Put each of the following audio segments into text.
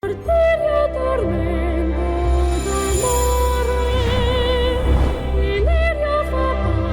Arteria tormento d'amore, Ileria fa parte.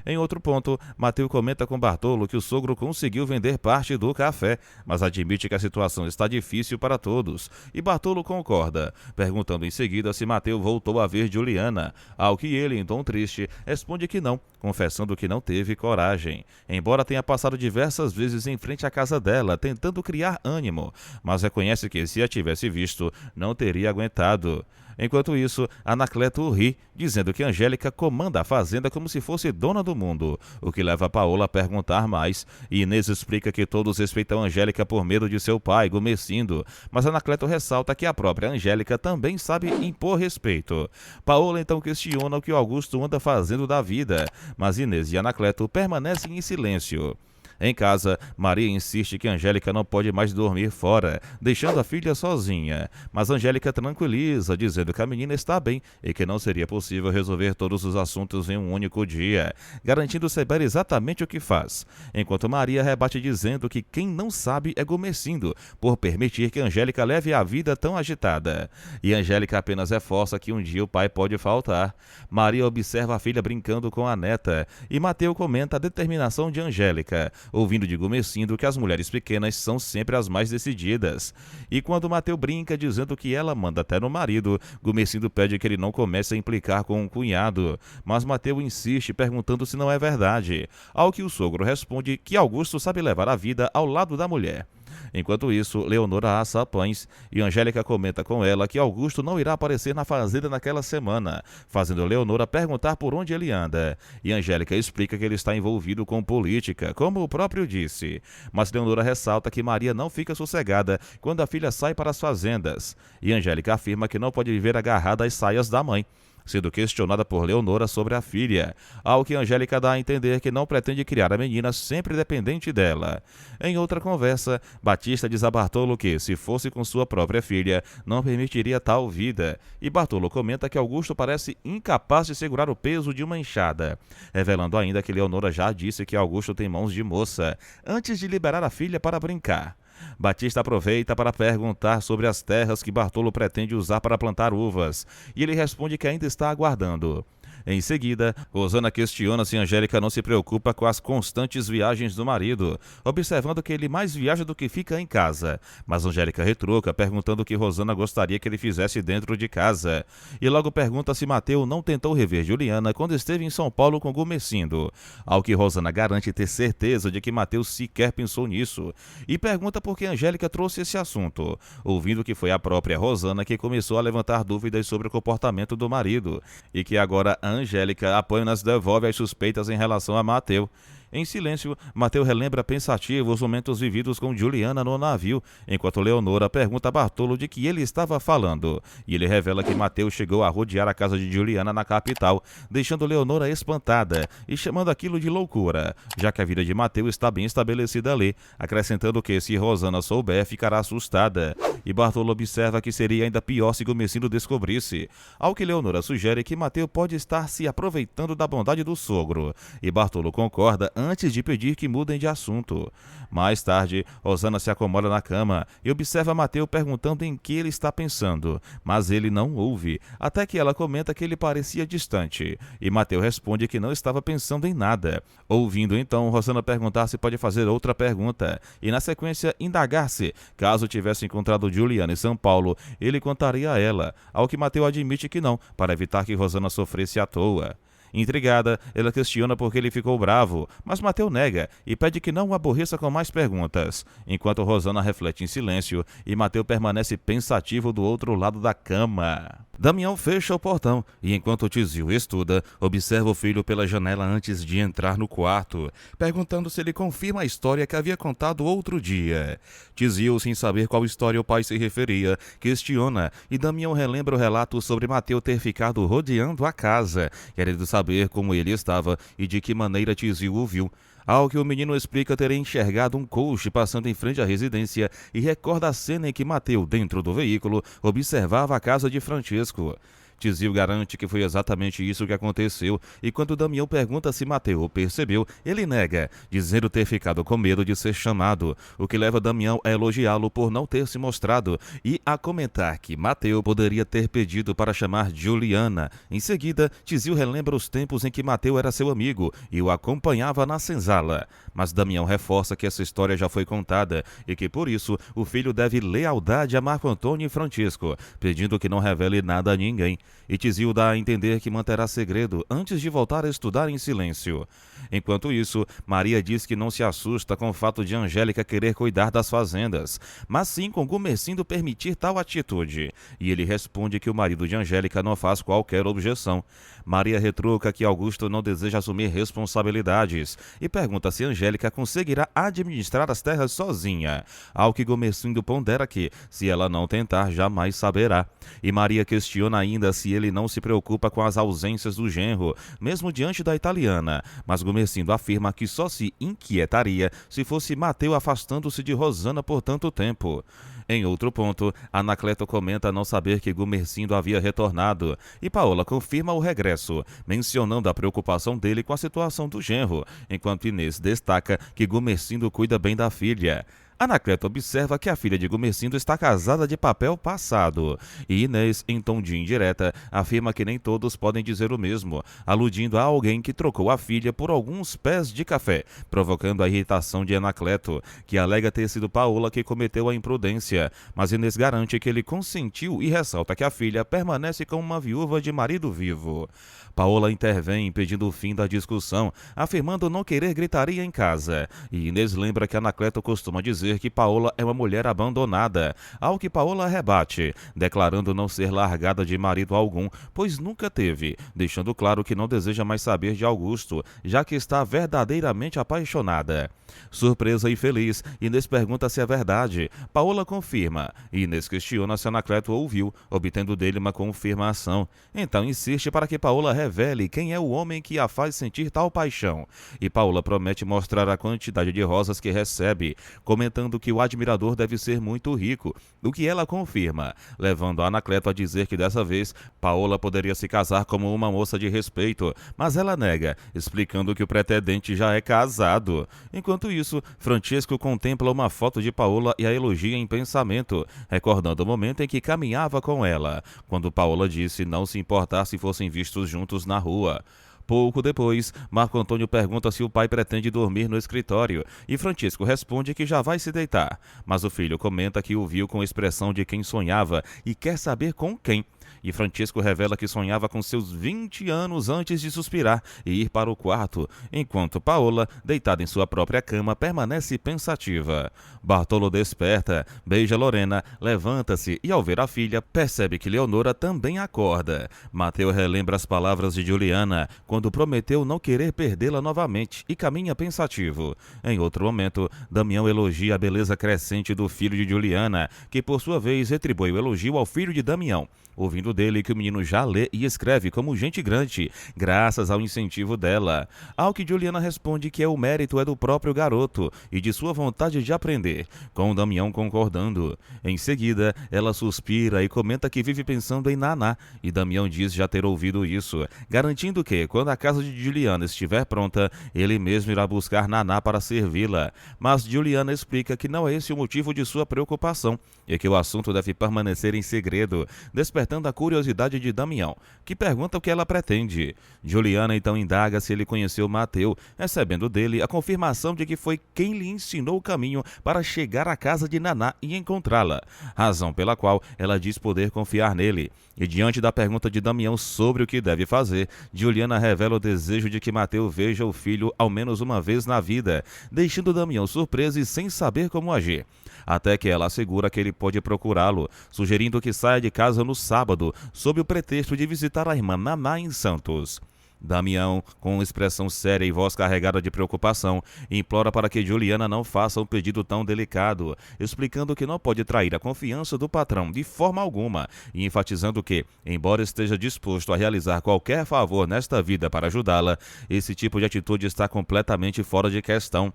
Em outro ponto, Mateus comenta com Bartolo que o sogro conseguiu vender parte do café, mas admite que a situação está difícil para todos, e Bartolo concorda, perguntando em seguida se Mateus voltou a ver Juliana, ao que ele, em tom triste, responde que não, confessando que não teve coragem, embora tenha passado diversas vezes em frente à casa dela, tentando criar ânimo, mas reconhece que se a tivesse visto, não teria aguentado. Enquanto isso, Anacleto ri, dizendo que Angélica comanda a fazenda como se fosse dona do mundo, o que leva Paola a perguntar mais, e Inês explica que todos respeitam Angélica por medo de seu pai, Gumecindo, mas Anacleto ressalta que a própria Angélica também sabe impor respeito. Paola então questiona o que Augusto anda fazendo da vida, mas Inês e Anacleto permanecem em silêncio. Em casa, Maria insiste que Angélica não pode mais dormir fora, deixando a filha sozinha. Mas Angélica tranquiliza, dizendo que a menina está bem e que não seria possível resolver todos os assuntos em um único dia, garantindo saber exatamente o que faz. Enquanto Maria rebate dizendo que quem não sabe é Gumecindo, por permitir que Angélica leve a vida tão agitada. E Angélica apenas reforça que um dia o pai pode faltar. Maria observa a filha brincando com a neta, e Mateus comenta a determinação de Angélica, ouvindo de Gumecindo que as mulheres pequenas são sempre as mais decididas. E quando Mateus brinca dizendo que ela manda até no marido, Gumecindo pede que ele não comece a implicar com o cunhado, mas Mateus insiste perguntando se não é verdade, ao que o sogro responde que Augusto sabe levar a vida ao lado da mulher. Enquanto isso, Leonora assa pães e Angélica comenta com ela que Augusto não irá aparecer na fazenda naquela semana, fazendo Leonora perguntar por onde ele anda. E Angélica explica que ele está envolvido com política, como o próprio disse. Mas Leonora ressalta que Maria não fica sossegada quando a filha sai para as fazendas. E Angélica afirma que não pode viver agarrada às saias da mãe, sendo questionada por Leonora sobre a filha, ao que Angélica dá a entender que não pretende criar a menina sempre dependente dela. Em outra conversa, Batista diz a Bartolo que, se fosse com sua própria filha, não permitiria tal vida, e Bartolo comenta que Augusto parece incapaz de segurar o peso de uma enxada, revelando ainda que Leonora já disse que Augusto tem mãos de moça, antes de liberar a filha para brincar. Batista aproveita para perguntar sobre as terras que Bartolo pretende usar para plantar uvas, e ele responde que ainda está aguardando. Em seguida, Rosana questiona se Angélica não se preocupa com as constantes viagens do marido, observando que ele mais viaja do que fica em casa. Mas Angélica retruca, perguntando o que Rosana gostaria que ele fizesse dentro de casa. E logo pergunta se Mateus não tentou rever Juliana quando esteve em São Paulo com Gumecindo, ao que Rosana garante ter certeza de que Mateus sequer pensou nisso, e pergunta por que Angélica trouxe esse assunto, ouvindo que foi a própria Rosana que começou a levantar dúvidas sobre o comportamento do marido, e que agora Angélica apenas devolve as suspeitas em relação a Mateus. Em silêncio, Mateus relembra pensativo os momentos vividos com Juliana no navio, enquanto Leonora pergunta a Bartolo de que ele estava falando, e ele revela que Mateus chegou a rodear a casa de Juliana na capital, deixando Leonora espantada e chamando aquilo de loucura, já que a vida de Mateus está bem estabelecida ali, acrescentando que se Rosana souber, ficará assustada, e Bartolo observa que seria ainda pior se Gumecindo descobrisse, ao que Leonora sugere que Mateus pode estar se aproveitando da bondade do sogro, e Bartolo concorda antes de pedir que mudem de assunto. Mais tarde, Rosana se acomoda na cama e observa Mateus perguntando em que ele está pensando, mas ele não ouve, até que ela comenta que ele parecia distante, e Mateus responde que não estava pensando em nada. Ouvindo então Rosana perguntar se pode fazer outra pergunta, e na sequência indagar se, caso tivesse encontrado Juliana em São Paulo, ele contaria a ela, ao que Mateus admite que não, para evitar que Rosana sofresse à toa. Intrigada, ela questiona por que ele ficou bravo, mas Mateus nega e pede que não o aborreça com mais perguntas, enquanto Rosana reflete em silêncio e Mateus permanece pensativo do outro lado da cama. Damião fecha o portão e, enquanto Tizio estuda, observa o filho pela janela antes de entrar no quarto, perguntando se ele confirma a história que havia contado outro dia. Tizio, sem saber qual história o pai se referia, questiona e Damião relembra o relato sobre Mateus ter ficado rodeando a casa, querendo saber como ele estava e de que maneira Tizio o viu. Ao que o menino explica ter enxergado um coche passando em frente à residência e recorda a cena em que Mateus, dentro do veículo, observava a casa de Francisco. Tizil garante que foi exatamente isso que aconteceu, e quando Damião pergunta se Mateu percebeu, ele nega, dizendo ter ficado com medo de ser chamado, o que leva Damião a elogiá-lo por não ter se mostrado e a comentar que Mateu poderia ter pedido para chamar Juliana. Em seguida, Tizil relembra os tempos em que Mateu era seu amigo e o acompanhava na senzala. Mas Damião reforça que essa história já foi contada e que, por isso, o filho deve lealdade a Marco Antônio e Francisco, pedindo que não revele nada a ninguém. E Tizil dá a entender que manterá segredo antes de voltar a estudar em silêncio. Enquanto isso, Maria diz que não se assusta com o fato de Angélica querer cuidar das fazendas, mas sim com Gumercindo permitir tal atitude. E ele responde que o marido de Angélica não faz qualquer objeção. Maria retruca que Augusto não deseja assumir responsabilidades e pergunta se Angélica conseguirá administrar as terras sozinha, ao que Gumercindo pondera que, se ela não tentar, jamais saberá. E Maria questiona ainda se ele não se preocupa com as ausências do genro, mesmo diante da italiana, mas Gumercindo afirma que só se inquietaria se fosse Mateu afastando-se de Rosana por tanto tempo. Em outro ponto, Anacleto comenta não saber que Gumercindo havia retornado, e Paola confirma o regresso, mencionando a preocupação dele com a situação do genro, enquanto Inês destaca que Gumercindo cuida bem da filha. Anacleto observa que a filha de Gumercindo está casada de papel passado, e Inês, em tom de indireta, afirma que nem todos podem dizer o mesmo, aludindo a alguém que trocou a filha por alguns pés de café, provocando a irritação de Anacleto, que alega ter sido Paola que cometeu a imprudência, mas Inês garante que ele consentiu e ressalta que a filha permanece como uma viúva de marido vivo. Paola intervém pedindo o fim da discussão, afirmando não querer gritaria em casa, e Inês lembra que Anacleto costuma dizer que Paola é uma mulher abandonada, ao que Paola rebate, declarando não ser largada de marido algum, pois nunca teve, deixando claro que não deseja mais saber de Augusto, já que está verdadeiramente apaixonada. Surpresa e feliz, Inês pergunta se é verdade. Paola confirma, e Inês questiona se Anacleto ouviu, obtendo dele uma confirmação. Então insiste para que Paola revele quem é o homem que a faz sentir tal paixão, e Paola promete mostrar a quantidade de rosas que recebe, comentando que o admirador deve ser muito rico, o que ela confirma, levando Anacleto a dizer que dessa vez Paola poderia se casar como uma moça de respeito, mas ela nega, explicando que o pretendente já é casado. Enquanto isso, Francisco contempla uma foto de Paola e a elogia em pensamento, recordando o momento em que caminhava com ela, quando Paola disse não se importar se fossem vistos juntos na rua. Pouco depois, Marco Antônio pergunta se o pai pretende dormir no escritório, e Francisco responde que já vai se deitar, mas o filho comenta que o viu com expressão de quem sonhava e quer saber com quem. E Francisco revela que sonhava com seus 20 anos antes de suspirar e ir para o quarto, enquanto Paola, deitada em sua própria cama, permanece pensativa. Bartolo desperta, beija Lorena, levanta-se e, ao ver a filha, percebe que Leonora também acorda. Mateu relembra as palavras de Juliana, quando prometeu não querer perdê-la novamente, e caminha pensativo. Em outro momento, Damião elogia a beleza crescente do filho de Juliana, que por sua vez retribui o elogio ao filho de Damião, ouvindo dele que o menino já lê e escreve como gente grande, graças ao incentivo dela. Ao que Juliana responde que o mérito é do próprio garoto e de sua vontade de aprender, com Damião concordando. Em seguida, ela suspira e comenta que vive pensando em Naná, e Damião diz já ter ouvido isso, garantindo que, quando a casa de Juliana estiver pronta, ele mesmo irá buscar Naná para servi-la. Mas Juliana explica que não é esse o motivo de sua preocupação, e que o assunto deve permanecer em segredo, despertando a curiosidade de Damião, que pergunta o que ela pretende. Juliana então indaga se ele conheceu Mateu, recebendo dele a confirmação de que foi quem lhe ensinou o caminho para chegar à casa de Naná e encontrá-la, razão pela qual ela diz poder confiar nele. E diante da pergunta de Damião sobre o que deve fazer, Juliana revela o desejo de que Mateu veja o filho ao menos uma vez na vida, deixando Damião surpreso e sem saber como agir. Até que ela assegura que ele pode procurá-lo, sugerindo que saia de casa no sábado, sob o pretexto de visitar a irmã Naná em Santos. Damião, com expressão séria e voz carregada de preocupação, implora para que Juliana não faça um pedido tão delicado, explicando que não pode trair a confiança do patrão de forma alguma e enfatizando que, embora esteja disposto a realizar qualquer favor nesta vida para ajudá-la, esse tipo de atitude está completamente fora de questão.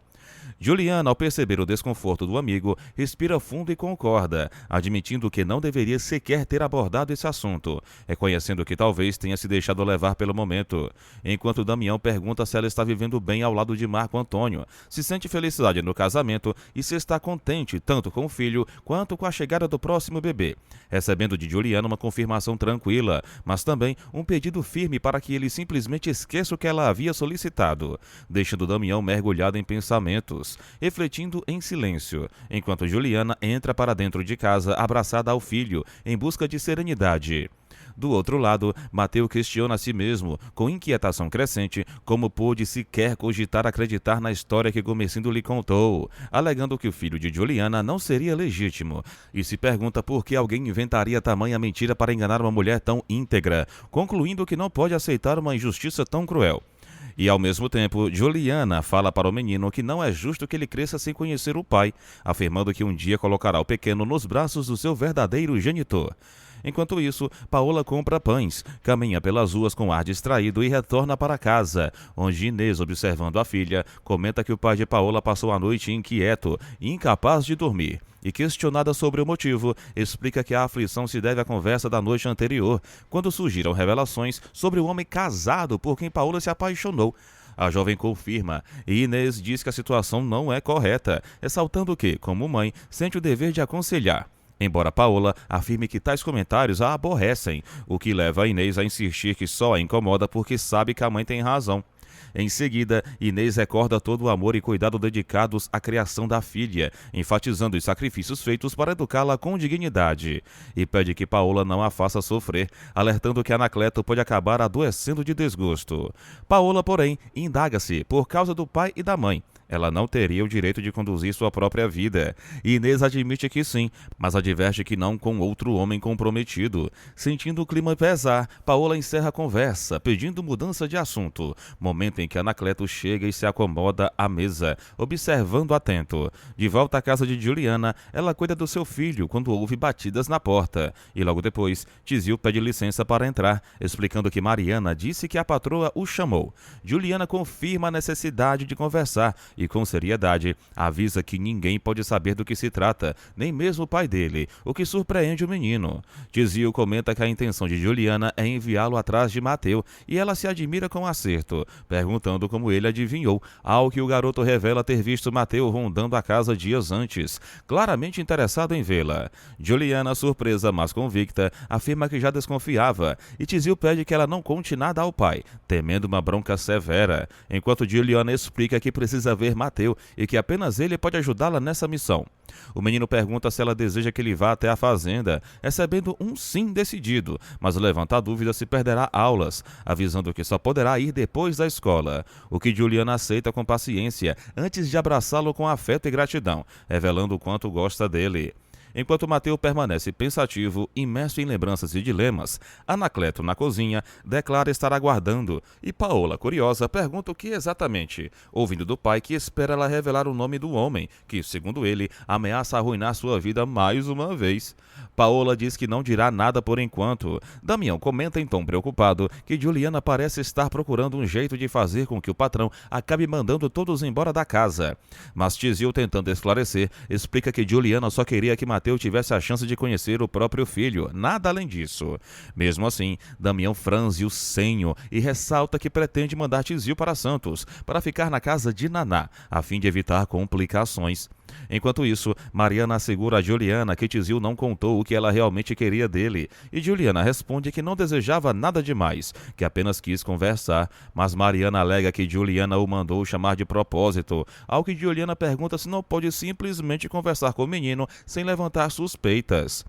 Juliana, ao perceber o desconforto do amigo, respira fundo e concorda, admitindo que não deveria sequer ter abordado esse assunto, reconhecendo que talvez tenha se deixado levar pelo momento. Enquanto Damião pergunta se ela está vivendo bem ao lado de Marco Antônio, se sente felicidade no casamento e se está contente tanto com o filho quanto com a chegada do próximo bebê, recebendo de Juliana uma confirmação tranquila, mas também um pedido firme para que ele simplesmente esqueça o que ela havia solicitado, deixando Damião mergulhado em pensamentos, refletindo em silêncio, enquanto Juliana entra para dentro de casa abraçada ao filho, em busca de serenidade. Do outro lado, Mateu questiona a si mesmo, com inquietação crescente, como pôde sequer cogitar acreditar na história que Gomercindo lhe contou, alegando que o filho de Juliana não seria legítimo, e se pergunta por que alguém inventaria tamanha mentira para enganar uma mulher tão íntegra, concluindo que não pode aceitar uma injustiça tão cruel. E, ao mesmo tempo, Juliana fala para o menino que não é justo que ele cresça sem conhecer o pai, afirmando que um dia colocará o pequeno nos braços do seu verdadeiro genitor. Enquanto isso, Paola compra pães, caminha pelas ruas com ar distraído e retorna para casa, onde Inês, observando a filha, comenta que o pai de Paola passou a noite inquieto e incapaz de dormir. E, questionada sobre o motivo, explica que a aflição se deve à conversa da noite anterior, quando surgiram revelações sobre o homem casado por quem Paola se apaixonou. A jovem confirma, e Inês diz que a situação não é correta, ressaltando que, como mãe, sente o dever de aconselhar. Embora Paola afirme que tais comentários a aborrecem, o que leva a Inês a insistir que só a incomoda porque sabe que a mãe tem razão. Em seguida, Inês recorda todo o amor e cuidado dedicados à criação da filha, enfatizando os sacrifícios feitos para educá-la com dignidade, e pede que Paola não a faça sofrer, alertando que Anacleto pode acabar adoecendo de desgosto. Paola, porém, indaga-se por causa do pai e da mãe. Ela não teria o direito de conduzir sua própria vida. Inês admite que sim, mas adverte que não com outro homem comprometido. Sentindo o clima pesar, Paola encerra a conversa, pedindo mudança de assunto, momento em que Anacleto chega e se acomoda à mesa, observando atento. De volta à casa de Juliana, ela cuida do seu filho quando ouve batidas na porta, e logo depois, Tizil pede licença para entrar, explicando que Mariana disse que a patroa o chamou. Juliana confirma a necessidade de conversar, e com seriedade avisa que ninguém pode saber do que se trata, nem mesmo o pai dele, o que surpreende o menino. Tizil comenta que a intenção de Juliana é enviá-lo atrás de Mateu, e ela se admira com o acerto, perguntando como ele adivinhou, ao que o garoto revela ter visto Mateu rondando a casa dias antes, claramente interessado em vê-la. Juliana, surpresa mas convicta, afirma que já desconfiava, e Tizil pede que ela não conte nada ao pai, temendo uma bronca severa, enquanto Juliana explica que precisa ver Mateu e que apenas ele pode ajudá-la nessa missão. O menino pergunta se ela deseja que ele vá até a fazenda, recebendo um sim decidido, mas levanta a dúvida se perderá aulas, avisando que só poderá ir depois da escola, o que Juliana aceita com paciência, antes de abraçá-lo com afeto e gratidão, revelando o quanto gosta dele. Enquanto Mateu permanece pensativo, imerso em lembranças e dilemas, Anacleto, na cozinha, declara estar aguardando, e Paola, curiosa, pergunta o que exatamente, ouvindo do pai que espera ela revelar o nome do homem, que, segundo ele, ameaça arruinar sua vida mais uma vez. Paola diz que não dirá nada por enquanto. Damião comenta em tom preocupado que Juliana parece estar procurando um jeito de fazer com que o patrão acabe mandando todos embora da casa. Mas Tizil, tentando esclarecer, explica que Juliana só queria que Mateu tivesse a chance de conhecer o próprio filho, nada além disso. Mesmo assim, Damião franze o senho e ressalta que pretende mandar Tizil para Santos, para ficar na casa de Naná, a fim de evitar complicações. Enquanto isso, Mariana assegura a Juliana que Tizil não contou o que ela realmente queria dele, e Juliana responde que não desejava nada demais, que apenas quis conversar, mas Mariana alega que Juliana o mandou chamar de propósito, ao que Juliana pergunta se não pode simplesmente conversar com o menino sem levantar suspeitas.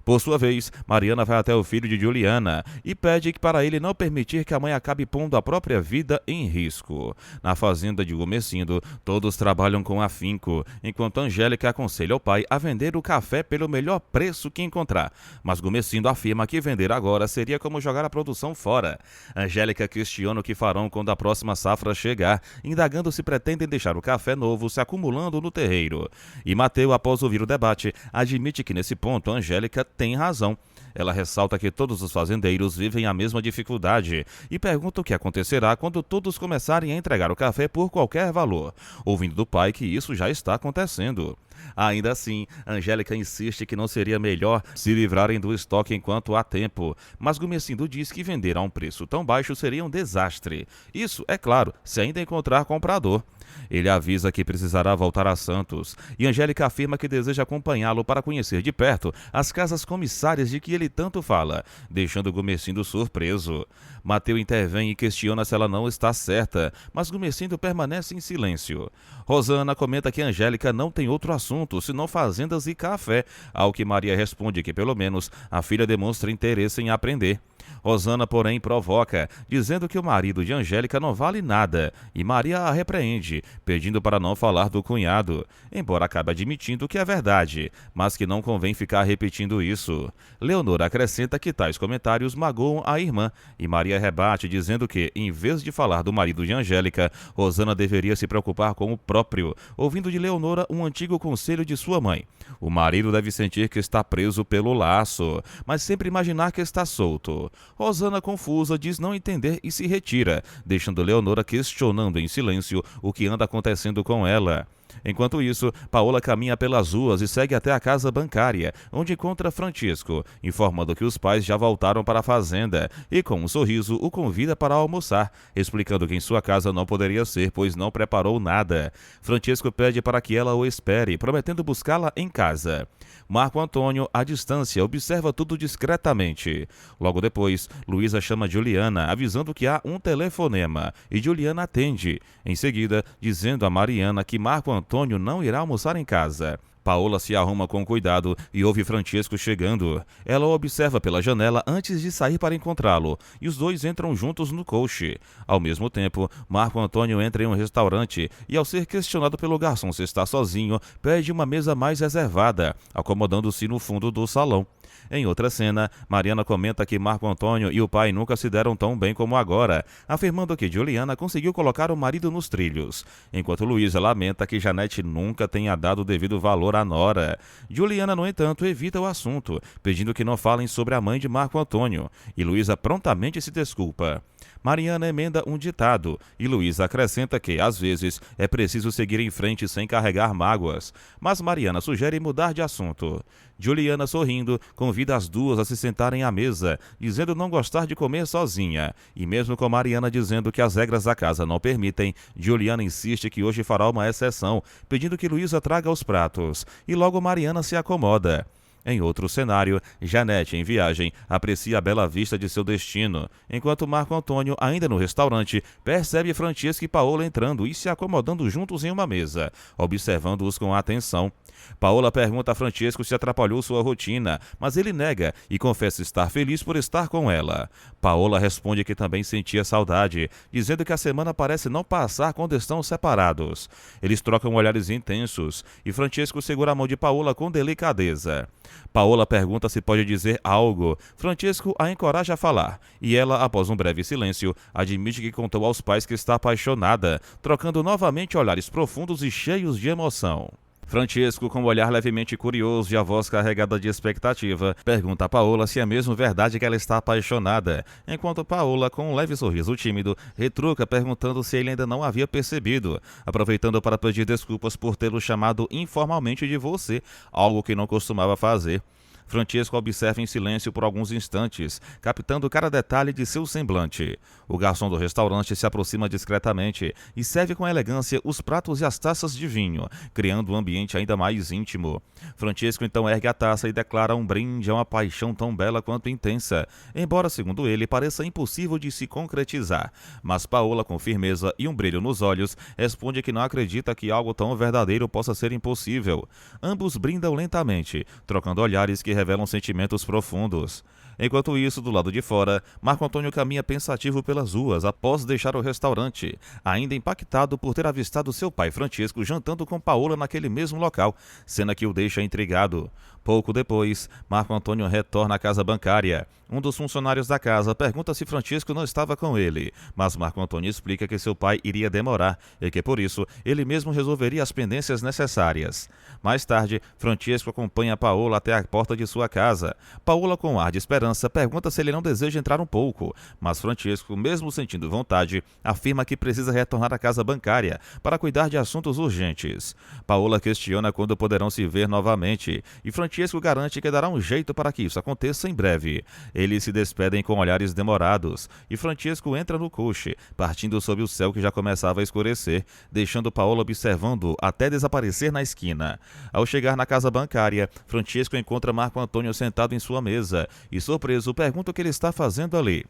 Por sua vez, Mariana vai até o filho de Juliana e pede para ele não permitir que a mãe acabe pondo a própria vida em risco. Na fazenda de Gomercindo, todos trabalham com afinco, enquanto Angélica aconselha o pai a vender o café pelo melhor preço que encontrar. Mas Gomercindo afirma que vender agora seria como jogar a produção fora. Angélica questiona o que farão quando a próxima safra chegar, indagando se pretendem deixar o café novo se acumulando no terreiro. E Mateu, após ouvir o debate, admite que nesse ponto Angélica tem razão. Ela ressalta que todos os fazendeiros vivem a mesma dificuldade e pergunta o que acontecerá quando todos começarem a entregar o café por qualquer valor, ouvindo do pai que isso já está acontecendo. Ainda assim, Angélica insiste que não seria melhor se livrarem do estoque enquanto há tempo, mas Gumecindo diz que vender a um preço tão baixo seria um desastre. Isso, é claro, se ainda encontrar comprador. Ele avisa que precisará voltar a Santos e Angélica afirma que deseja acompanhá-lo para conhecer de perto as casas comissárias de que ele tanto fala, deixando Gumecindo surpreso. Mateu intervém e questiona se ela não está certa, mas Gumecindo permanece em silêncio. Rosana comenta que Angélica não tem outro assunto senão fazendas e café, ao que Maria responde que pelo menos a filha demonstra interesse em aprender. Rosana, porém, provoca, dizendo que o marido de Angélica não vale nada, e Maria a repreende, pedindo para não falar do cunhado, embora acabe admitindo que é verdade, mas que não convém ficar repetindo isso. Leonora acrescenta que tais comentários magoam a irmã, e Maria rebate, dizendo que, em vez de falar do marido de Angélica, Rosana deveria se preocupar com o próprio, ouvindo de Leonora um antigo conselho de sua mãe. O marido deve sentir que está preso pelo laço, mas sempre imaginar que está solto. Rosana, confusa, diz não entender e se retira, deixando Leonora questionando em silêncio o que anda acontecendo com ela. Enquanto isso, Paola caminha pelas ruas e segue até a casa bancária, onde encontra Francisco, informando que os pais já voltaram para a fazenda e, com um sorriso, o convida para almoçar, explicando que em sua casa não poderia ser, pois não preparou nada. Francisco pede para que ela o espere, prometendo buscá-la em casa. Marco Antônio, à distância, observa tudo discretamente. Logo depois, Luísa chama Juliana, avisando que há um telefonema, e Juliana atende, em seguida, dizendo a Mariana que Marco Antônio não irá almoçar em casa. Paola se arruma com cuidado e ouve Francisco chegando. Ela o observa pela janela antes de sair para encontrá-lo, e os dois entram juntos no coche. Ao mesmo tempo, Marco Antônio entra em um restaurante e, ao ser questionado pelo garçom se está sozinho, pede uma mesa mais reservada, acomodando-se no fundo do salão. Em outra cena, Mariana comenta que Marco Antônio e o pai nunca se deram tão bem como agora, afirmando que Juliana conseguiu colocar o marido nos trilhos, enquanto Luísa lamenta que Janete nunca tenha dado o devido valor à nora. Juliana, no entanto, evita o assunto, pedindo que não falem sobre a mãe de Marco Antônio, e Luísa prontamente se desculpa. Mariana emenda um ditado, e Luísa acrescenta que, às vezes, é preciso seguir em frente sem carregar mágoas, mas Mariana sugere mudar de assunto. Juliana, sorrindo, convida as duas a se sentarem à mesa, dizendo não gostar de comer sozinha, e mesmo com Mariana dizendo que as regras da casa não permitem, Juliana insiste que hoje fará uma exceção, pedindo que Luísa traga os pratos, e logo Mariana se acomoda. Em outro cenário, Janete, em viagem, aprecia a bela vista de seu destino, enquanto Marco Antônio, ainda no restaurante, percebe Francisco e Paola entrando e se acomodando juntos em uma mesa, observando-os com atenção. Paola pergunta a Francisco se atrapalhou sua rotina, mas ele nega e confessa estar feliz por estar com ela. Paola responde que também sentia saudade, dizendo que a semana parece não passar quando estão separados. Eles trocam olhares intensos e Francisco segura a mão de Paola com delicadeza. Paola pergunta se pode dizer algo. Francisco a encoraja a falar, e ela, após um breve silêncio, admite que contou aos pais que está apaixonada, trocando novamente olhares profundos e cheios de emoção. Francisco, com um olhar levemente curioso e a voz carregada de expectativa, pergunta a Paola se é mesmo verdade que ela está apaixonada, enquanto Paola, com um leve sorriso tímido, retruca perguntando se ele ainda não havia percebido, aproveitando para pedir desculpas por tê-lo chamado informalmente de você, algo que não costumava fazer. Francisco observa em silêncio por alguns instantes, captando cada detalhe de seu semblante. O garçom do restaurante se aproxima discretamente e serve com elegância os pratos e as taças de vinho, criando um ambiente ainda mais íntimo. Francisco então ergue a taça e declara um brinde a uma paixão tão bela quanto intensa, embora, segundo ele, pareça impossível de se concretizar. Mas Paola, com firmeza e um brilho nos olhos, responde que não acredita que algo tão verdadeiro possa ser impossível. Ambos brindam lentamente, trocando olhares que revelam sentimentos profundos. Enquanto isso, do lado de fora, Marco Antônio caminha pensativo pelas ruas após deixar o restaurante, ainda impactado por ter avistado seu pai Francisco jantando com Paola naquele mesmo local, cena que o deixa intrigado. Pouco depois, Marco Antônio retorna à casa bancária. Um dos funcionários da casa pergunta se Francisco não estava com ele, mas Marco Antônio explica que seu pai iria demorar e que, por isso, ele mesmo resolveria as pendências necessárias. Mais tarde, Francisco acompanha Paola até a porta de de sua casa. Paola, com um ar de esperança, pergunta se ele não deseja entrar um pouco, mas Francesco, mesmo sentindo vontade, afirma que precisa retornar à casa bancária para cuidar de assuntos urgentes. Paola questiona quando poderão se ver novamente, e Francesco garante que dará um jeito para que isso aconteça em breve. Eles se despedem com olhares demorados, e Francesco entra no coche, partindo sob o céu que já começava a escurecer, deixando Paola observando até desaparecer na esquina. Ao chegar na casa bancária, Francesco encontra Marco Antônio sentado em sua mesa e, surpreso, pergunta o que ele está fazendo ali.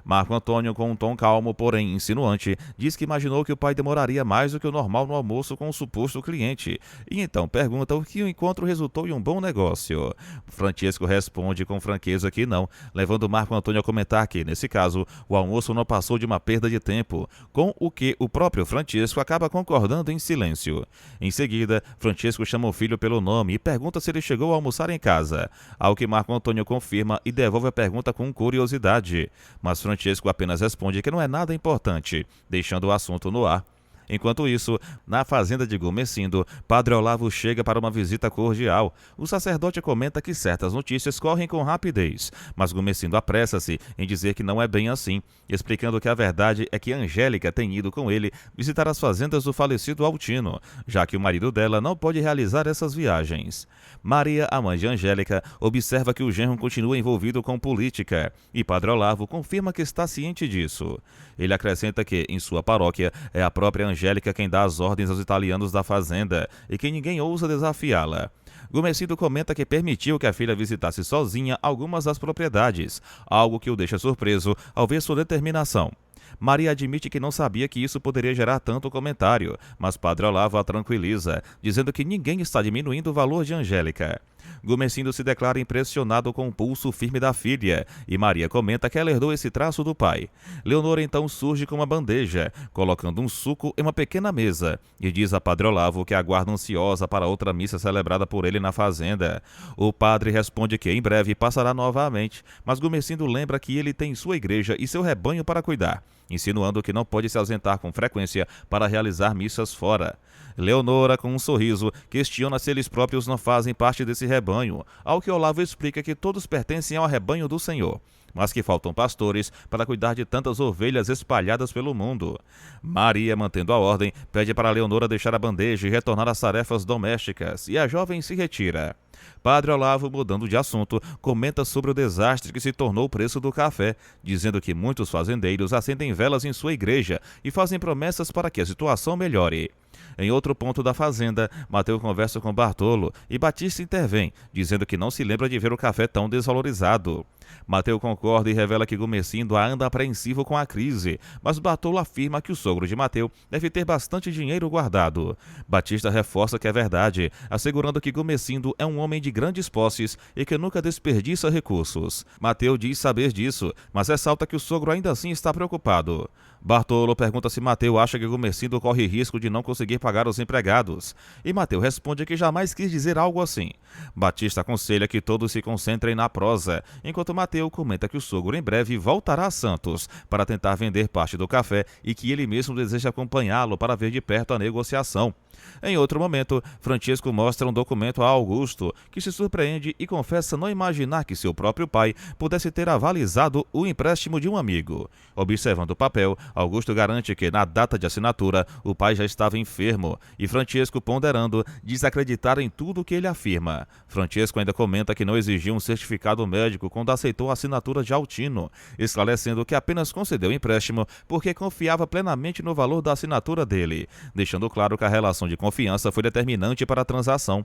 Marco Antônio, com um tom calmo, porém insinuante, diz que imaginou que o pai demoraria mais do que o normal no almoço com o suposto cliente, e então pergunta o que o encontro resultou em um bom negócio. Francesco responde com franqueza que não, levando Marco Antônio a comentar que, nesse caso, o almoço não passou de uma perda de tempo, com o que o próprio Francesco acaba concordando em silêncio. Em seguida, Francesco chama o filho pelo nome e pergunta se ele chegou a almoçar em casa, ao que Marco Antônio confirma e devolve a pergunta com curiosidade, mas Francesco apenas responde que não é nada importante, deixando o assunto no ar. Enquanto isso, na fazenda de Gumecindo, Padre Olavo chega para uma visita cordial. O sacerdote comenta que certas notícias correm com rapidez, mas Gumecindo apressa-se em dizer que não é bem assim, explicando que a verdade é que Angélica tem ido com ele visitar as fazendas do falecido Altino, já que o marido dela não pode realizar essas viagens. Maria, a mãe de Angélica, observa que o genro continua envolvido com política, e Padre Olavo confirma que está ciente disso. Ele acrescenta que, em sua paróquia, é a própria Angélica quem dá as ordens aos italianos da fazenda e que ninguém ousa desafiá-la. Gumecindo comenta que permitiu que a filha visitasse sozinha algumas das propriedades, algo que o deixa surpreso ao ver sua determinação. Maria admite que não sabia que isso poderia gerar tanto comentário, mas Padre Olavo a tranquiliza, dizendo que ninguém está diminuindo o valor de Angélica. Gumecindo se declara impressionado com o pulso firme da filha, e Maria comenta que ela herdou esse traço do pai. Leonora então surge com uma bandeja, colocando um suco em uma pequena mesa, e diz a Padre Olavo que aguarda ansiosa para outra missa celebrada por ele na fazenda. O padre responde que em breve passará novamente, mas Gumecindo lembra que ele tem sua igreja e seu rebanho para cuidar, insinuando que não pode se ausentar com frequência para realizar missas fora. Leonora, com um sorriso, questiona se eles próprios não fazem parte desse rebanho, ao que Olavo explica que todos pertencem ao rebanho do Senhor, mas que faltam pastores para cuidar de tantas ovelhas espalhadas pelo mundo. Maria, mantendo a ordem, pede para Leonora deixar a bandeja e retornar às tarefas domésticas, e a jovem se retira. Padre Olavo, mudando de assunto, comenta sobre o desastre que se tornou o preço do café, dizendo que muitos fazendeiros acendem velas em sua igreja e fazem promessas para que a situação melhore. Em outro ponto da fazenda, Mateu conversa com Bartolo e Batista intervém, dizendo que não se lembra de ver o café tão desvalorizado. Mateu concorda e revela que Gumecindo anda apreensivo com a crise, mas Bartolo afirma que o sogro de Mateu deve ter bastante dinheiro guardado. Batista reforça que é verdade, assegurando que Gumecindo é um homem de grandes posses e que nunca desperdiça recursos. Mateu diz saber disso, mas ressalta que o sogro ainda assim está preocupado. Bartolo pergunta se Mateu acha que Gumecindo corre risco de não conseguir pagar os empregados, e Mateu responde que jamais quis dizer algo assim. Batista aconselha que todos se concentrem na prosa, enquanto Mateu comenta que o sogro em breve voltará a Santos para tentar vender parte do café e que ele mesmo deseja acompanhá-lo para ver de perto a negociação. Em outro momento, Francesco mostra um documento a Augusto, que se surpreende e confessa não imaginar que seu próprio pai pudesse ter avalizado o empréstimo de um amigo. Observando o papel, Augusto garante que, na data de assinatura, o pai já estava enfermo, e Francesco, ponderando, diz acreditar em tudo o que ele afirma. Francesco ainda comenta que não exigiu um certificado médico quando aceitou a assinatura de Altino, esclarecendo que apenas concedeu o empréstimo porque confiava plenamente no valor da assinatura dele, deixando claro que a relação de confiança foi determinante para a transação.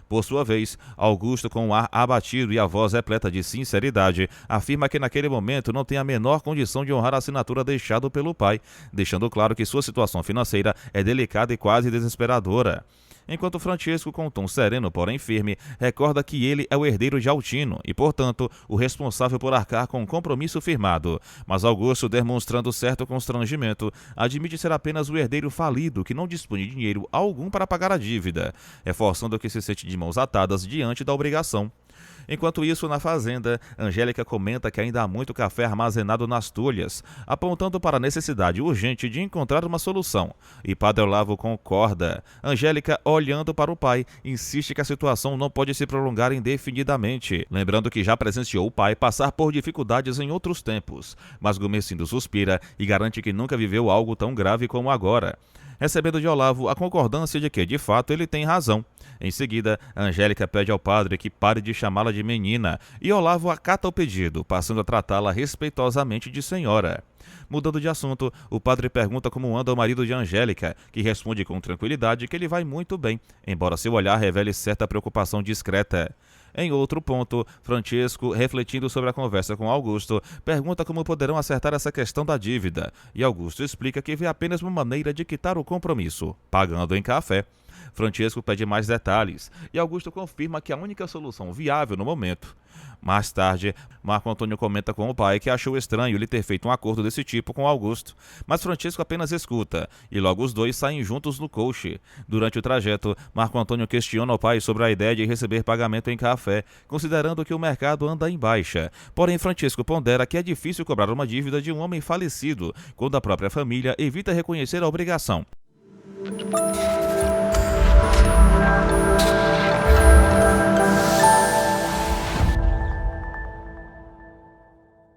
Por sua vez, Augusto, com um ar abatido e a voz repleta de sinceridade, afirma que naquele momento não tem a menor condição de honrar a assinatura deixada pelo pai, deixando claro que sua situação financeira é delicada e quase desesperadora. Enquanto Francesco, com um tom sereno, porém firme, recorda que ele é o herdeiro de Altino e, portanto, o responsável por arcar com o compromisso firmado. Mas Augusto, demonstrando certo constrangimento, admite ser apenas o herdeiro falido que não dispõe de dinheiro algum para pagar a dívida, reforçando que se sente de mãos atadas diante da obrigação. Enquanto isso, na fazenda, Angélica comenta que ainda há muito café armazenado nas tulhas, apontando para a necessidade urgente de encontrar uma solução. E Padre Olavo concorda. Angélica, olhando para o pai, insiste que a situação não pode se prolongar indefinidamente, lembrando que já presenciou o pai passar por dificuldades em outros tempos. Mas Gumercindo suspira e garante que nunca viveu algo tão grave como agora, recebendo de Olavo a concordância de que, de fato, ele tem razão. Em seguida, Angélica pede ao padre que pare de chamá-la de menina, e Olavo acata o pedido, passando a tratá-la respeitosamente de senhora. Mudando de assunto, o padre pergunta como anda o marido de Angélica, que responde com tranquilidade que ele vai muito bem, embora seu olhar revele certa preocupação discreta. Em outro ponto, Francesco, refletindo sobre a conversa com Augusto, pergunta como poderão acertar essa questão da dívida, e Augusto explica que vê apenas uma maneira de quitar o compromisso, pagando em café. Francesco pede mais detalhes, e Augusto confirma que a única solução viável no momento. Mais tarde, Marco Antônio comenta com o pai que achou estranho ele ter feito um acordo desse tipo com Augusto, mas Francesco apenas escuta, e logo os dois saem juntos no coche. Durante o trajeto, Marco Antônio questiona o pai sobre a ideia de receber pagamento em café, considerando que o mercado anda em baixa. Porém, Francesco pondera que é difícil cobrar uma dívida de um homem falecido, quando a própria família evita reconhecer a obrigação.